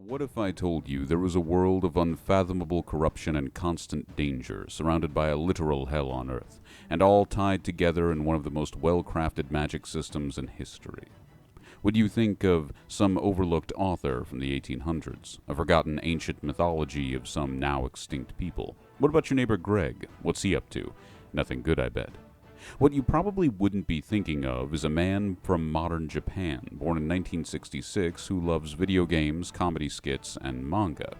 What if I told you there was a world of unfathomable corruption and constant danger, surrounded by a literal hell on Earth, and all tied together in one of the most well-crafted magic systems in history? Would you think of some overlooked author from the 1800s, a forgotten ancient mythology of some now extinct people? What about your neighbor Greg? What's he up to? Nothing good, I bet. What you probably wouldn't be thinking of is a man from modern Japan, born in 1966, who loves video games, comedy skits, and manga.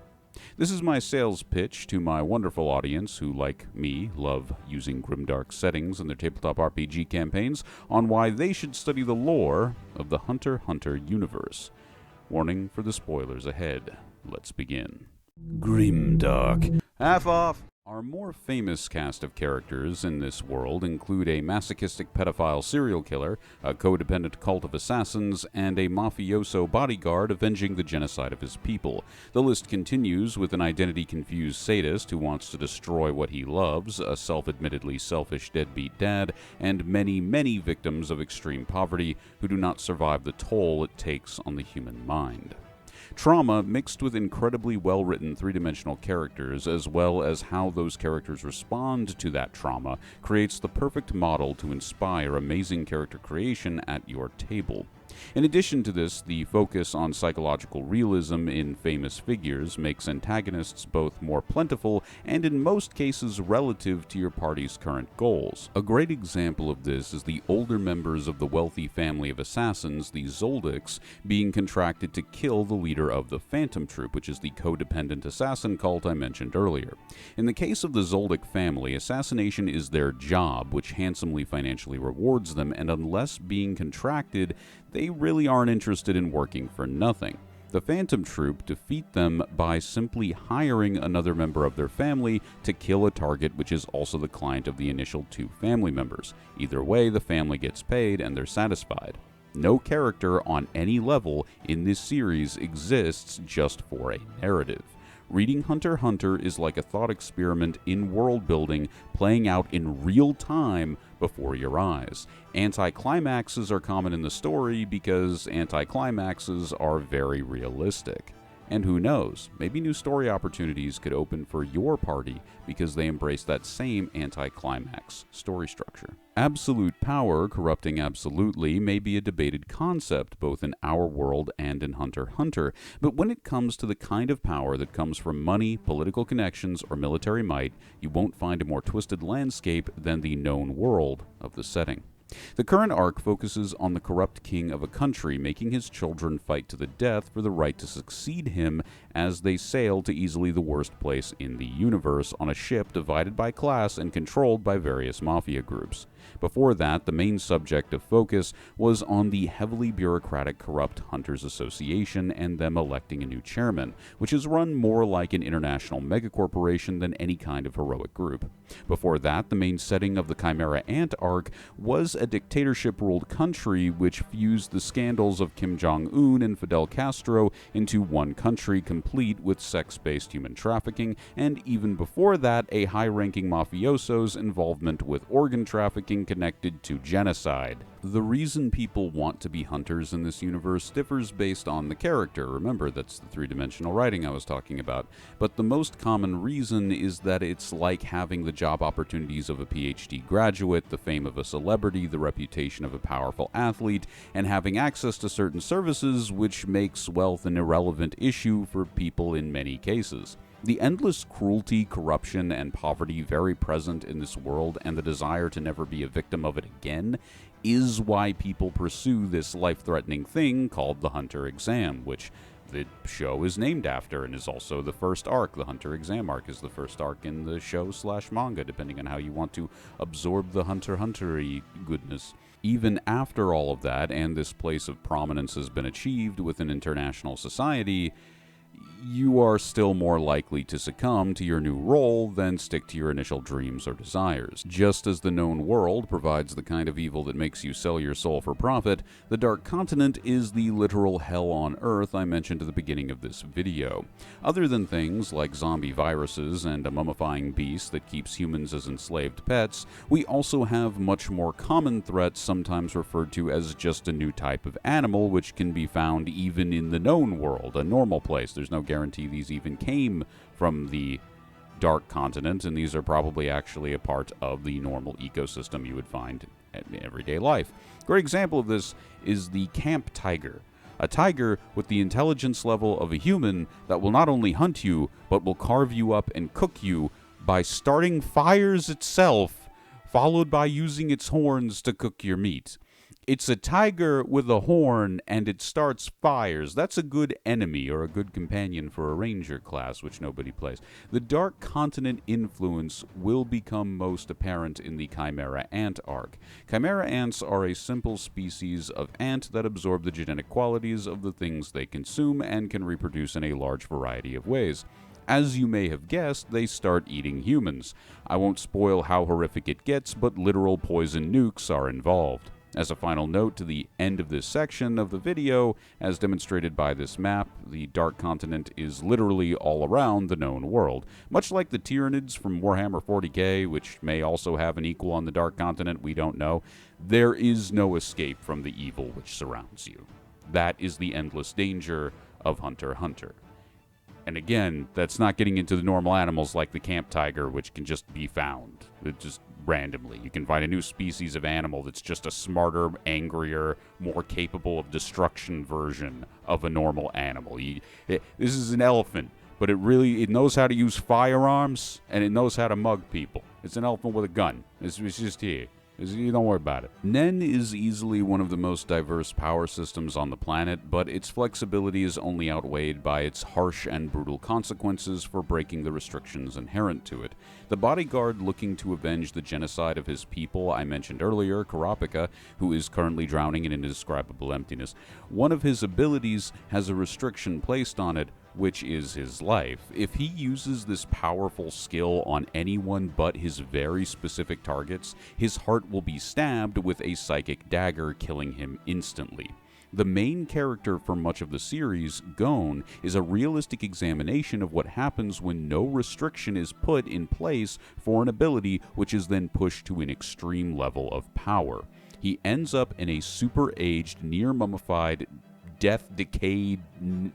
This is my sales pitch to my wonderful audience who, like me, love using grimdark settings in their tabletop RPG campaigns on why they should study the lore of the Hunter x Hunter universe. Warning for the spoilers ahead. Let's begin. Grimdark. Half off! Our more famous cast of characters in this world include a masochistic pedophile serial killer, a codependent cult of assassins, and a mafioso bodyguard avenging the genocide of his people. The list continues with an identity-confused sadist who wants to destroy what he loves, a self-admittedly selfish deadbeat dad, and many, many victims of extreme poverty who do not survive the toll it takes on the human mind. Trauma mixed with incredibly well-written three-dimensional characters, as well as how those characters respond to that trauma, creates the perfect model to inspire amazing character creation at your table. In addition to this, the focus on psychological realism in famous figures makes antagonists both more plentiful and in most cases relative to your party's current goals. A great example of this is the older members of the wealthy family of assassins, the Zoldycks, being contracted to kill the leader of the Phantom Troop, which is the codependent assassin cult I mentioned earlier. In the case of the Zoldyck family, assassination is their job, which handsomely financially rewards them, and unless being contracted, they really aren't interested in working for nothing. The Phantom Troop defeat them by simply hiring another member of their family to kill a target which is also the client of the initial two family members. Either way, the family gets paid and they're satisfied. No character on any level in this series exists just for a narrative. Reading Hunter x Hunter is like a thought experiment in world building playing out in real time before your eyes. Anticlimaxes are common in the story because anticlimaxes are very realistic. And who knows, maybe new story opportunities could open for your party because they embrace that same anticlimax story structure. Absolute power corrupting absolutely may be a debated concept both in our world and in Hunter x Hunter, but when it comes to the kind of power that comes from money, political connections, or military might, you won't find a more twisted landscape than the known world of the setting. The current arc focuses on the corrupt king of a country making his children fight to the death for the right to succeed him as they sail to easily the worst place in the universe on a ship divided by class and controlled by various mafia groups. Before that, the main subject of focus was on the heavily bureaucratic Corrupt Hunters Association and them electing a new chairman, which is run more like an international megacorporation than any kind of heroic group. Before that, the main setting of the Chimera Ant arc was a dictatorship-ruled country which fused the scandals of Kim Jong-un and Fidel Castro into one country complete with sex-based human trafficking, and even before that, a high-ranking mafioso's involvement with organ trafficking connected to genocide. The reason people want to be hunters in this universe differs based on the character. Remember, that's the three-dimensional writing I was talking about. But the most common reason is that it's like having the job opportunities of a PhD graduate, the fame of a celebrity, the reputation of a powerful athlete, and having access to certain services, which makes wealth an irrelevant issue for people in many cases. The endless cruelty, corruption, and poverty very present in this world, and the desire to never be a victim of it again, is why people pursue this life-threatening thing called the Hunter exam, which the show is named after and is also the first arc. The Hunter exam arc is the first arc in the show/manga, depending on how you want to absorb the Hunter x Hunter-y goodness. Even after all of that, and this place of prominence has been achieved within international society, you are still more likely to succumb to your new role than stick to your initial dreams or desires. Just as the known world provides the kind of evil that makes you sell your soul for profit, the Dark Continent is the literal hell on Earth I mentioned at the beginning of this video. Other than things like zombie viruses and a mummifying beast that keeps humans as enslaved pets, we also have much more common threats, sometimes referred to as just a new type of animal, which can be found even in the known world, a normal place. There's there's no guarantee these even came from the Dark Continent, and these are probably actually a part of the normal ecosystem you would find in everyday life. A great example of this is the camp tiger. A tiger with the intelligence level of a human that will not only hunt you, but will carve you up and cook you by starting fires itself, followed by using its horns to cook your meat. It's a tiger with a horn, and it starts fires. That's a good enemy or a good companion for a ranger class, which nobody plays. The Dark Continent influence will become most apparent in the Chimera ant arc. Chimera ants are a simple species of ant that absorb the genetic qualities of the things they consume and can reproduce in a large variety of ways. As you may have guessed, they start eating humans. I won't spoil how horrific it gets, but literal poison nukes are involved. As a final note to the end of this section of the video, as demonstrated by this map, the Dark Continent is literally all around the known world. Much like the Tyranids from Warhammer 40k, which may also have an equal on the Dark Continent, we don't know, there is no escape from the evil which surrounds you. That is the endless danger of Hunter x Hunter. And again, that's not getting into the normal animals like the camp tiger, which can just be found. Just randomly. You can find a new species of animal that's just a smarter, angrier, more capable of destruction version of a normal animal. This is an elephant, but it knows how to use firearms, and it knows how to mug people. It's an elephant with a gun. It's just here. You don't worry about it. Nen is easily one of the most diverse power systems on the planet, but its flexibility is only outweighed by its harsh and brutal consequences for breaking the restrictions inherent to it. The bodyguard looking to avenge the genocide of his people I mentioned earlier, Karapika, who is currently drowning in indescribable emptiness, one of his abilities has a restriction placed on it, which is his life. If he uses this powerful skill on anyone but his very specific targets, his heart will be stabbed with a psychic dagger, killing him instantly. The main character for much of the series, Gon, is a realistic examination of what happens when no restriction is put in place for an ability which is then pushed to an extreme level of power. He ends up in a super-aged, near-mummified, death-decayed,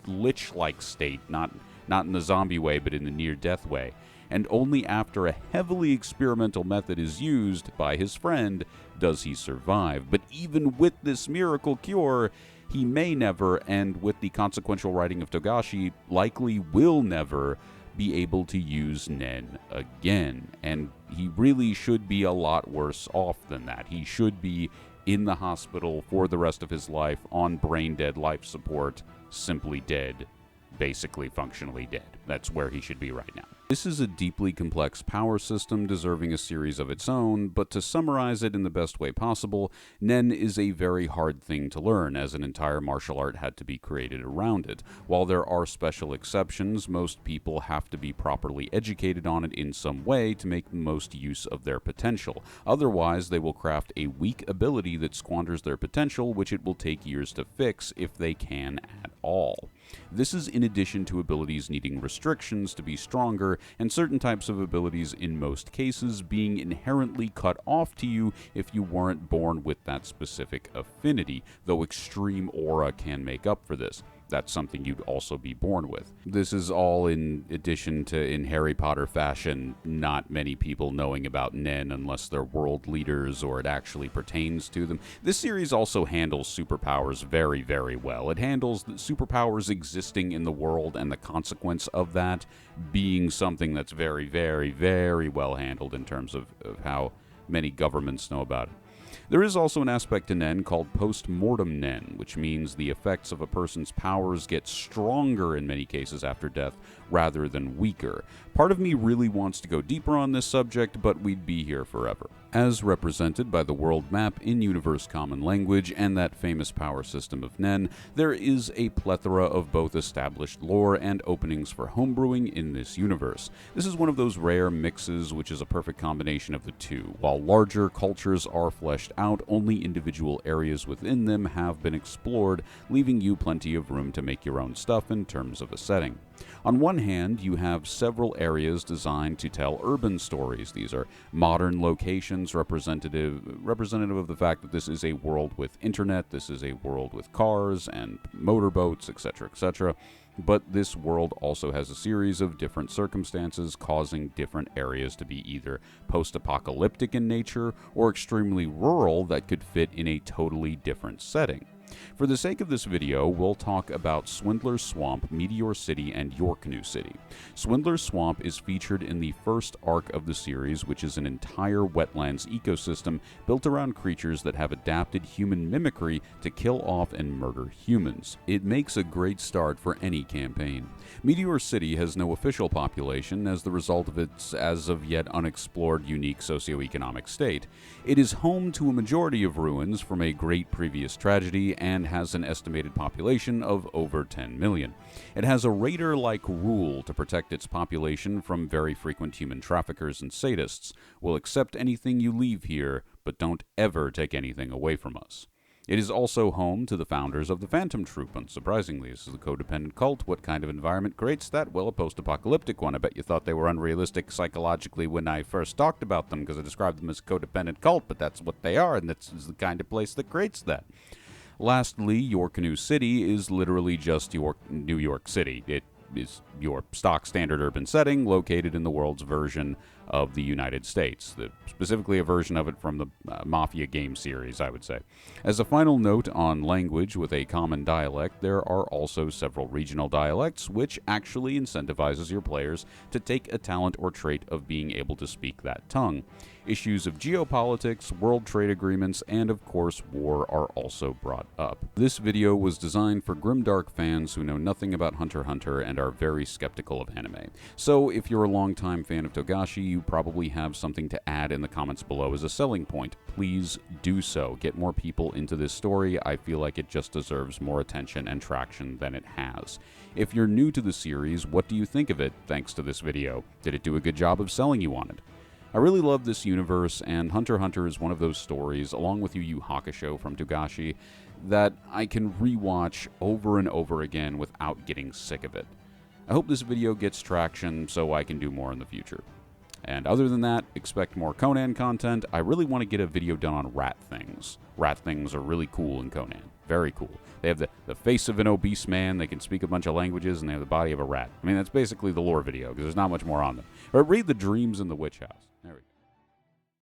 lich-like state, not in the zombie way, but in the near-death way. And only after a heavily experimental method is used by his friend does he survive. But even with this miracle cure, he may never, and with the consequential writing of Togashi, likely will never be able to use Nen again. And he really should be a lot worse off than that. He should be in the hospital for the rest of his life on brain-dead life support, simply dead, basically functionally dead. That's where he should be right now. This is a deeply complex power system deserving a series of its own, but to summarize it in the best way possible, Nen is a very hard thing to learn, as an entire martial art had to be created around it. While there are special exceptions, most people have to be properly educated on it in some way to make the most use of their potential. Otherwise, they will craft a weak ability that squanders their potential, which it will take years to fix if they can at all. This is in addition to abilities needing restrictions to be stronger, and certain types of abilities in most cases being inherently cut off to you if you weren't born with that specific affinity, though extreme aura can make up for this. That's something you'd also be born with. This is all in addition to, in Harry Potter fashion, not many people knowing about Nen unless they're world leaders or it actually pertains to them. This series also handles superpowers very, very well. It handles the superpowers existing in the world and the consequence of that being something that's very, very, very well handled in terms of how many governments know about it. There is also an aspect to Nen called post-mortem Nen, which means the effects of a person's powers get stronger in many cases after death rather than weaker. Part of me really wants to go deeper on this subject, but we'd be here forever. As represented by the world map in Universe Common Language and that famous power system of Nen, there is a plethora of both established lore and openings for homebrewing in this universe. This is one of those rare mixes which is a perfect combination of the two. While larger cultures are fleshed out, only individual areas within them have been explored, leaving you plenty of room to make your own stuff in terms of a setting. On one hand, you have several areas designed to tell urban stories. These are modern locations representative of the fact that this is a world with internet, this is a world with cars and motorboats, etc., etc. But this world also has a series of different circumstances causing different areas to be either post-apocalyptic in nature or extremely rural that could fit in a totally different setting. For the sake of this video, we'll talk about Swindler's Swamp, Meteor City, and Yorknew City. Swindler's Swamp is featured in the first arc of the series, which is an entire wetlands ecosystem built around creatures that have adapted human mimicry to kill off and murder humans. It makes a great start for any campaign. Meteor City has no official population as the result of its as of yet unexplored unique socioeconomic state. It is home to a majority of ruins from a great previous tragedy and has an estimated population of over 10 million. It has a raider-like rule to protect its population from very frequent human traffickers and sadists. We'll accept anything you leave here, but don't ever take anything away from us. It is also home to the founders of the Phantom Troop, unsurprisingly. This is a codependent cult. What kind of environment creates that? Well, a post-apocalyptic one. I bet you thought they were unrealistic psychologically when I first talked about them, because I described them as a codependent cult, but that's what they are, and that's the kind of place that creates that. Lastly, Yorknew City is literally just New York City. It is your stock standard urban setting located in the world's version of the United States, specifically a version of it from the Mafia game series, I would say. As a final note on language with a common dialect, there are also several regional dialects, which actually incentivizes your players to take a talent or trait of being able to speak that tongue. Issues of geopolitics, world trade agreements, and of course war are also brought up. This video was designed for grimdark fans who know nothing about Hunter x Hunter and are very skeptical of anime. So if you're a longtime fan of Togashi, you probably have something to add in the comments below as a selling point. Please do so. Get more people into this story. I feel like it just deserves more attention and traction than it has. If you're new to the series, what do you think of it thanks to this video? Did it do a good job of selling you on it? I really love this universe, and Hunter x Hunter is one of those stories, along with Yu Yu Hakusho from Togashi, that I can rewatch over and over again without getting sick of it. I hope this video gets traction so I can do more in the future. And other than that, expect more Conan content. I really want to get a video done on rat things. Rat things are really cool in Conan. Very cool. They have the face of an obese man, they can speak a bunch of languages, and they have the body of a rat. I mean, that's basically the lore video, because there's not much more on them. Or read The Dreams in the Witch House. There we go.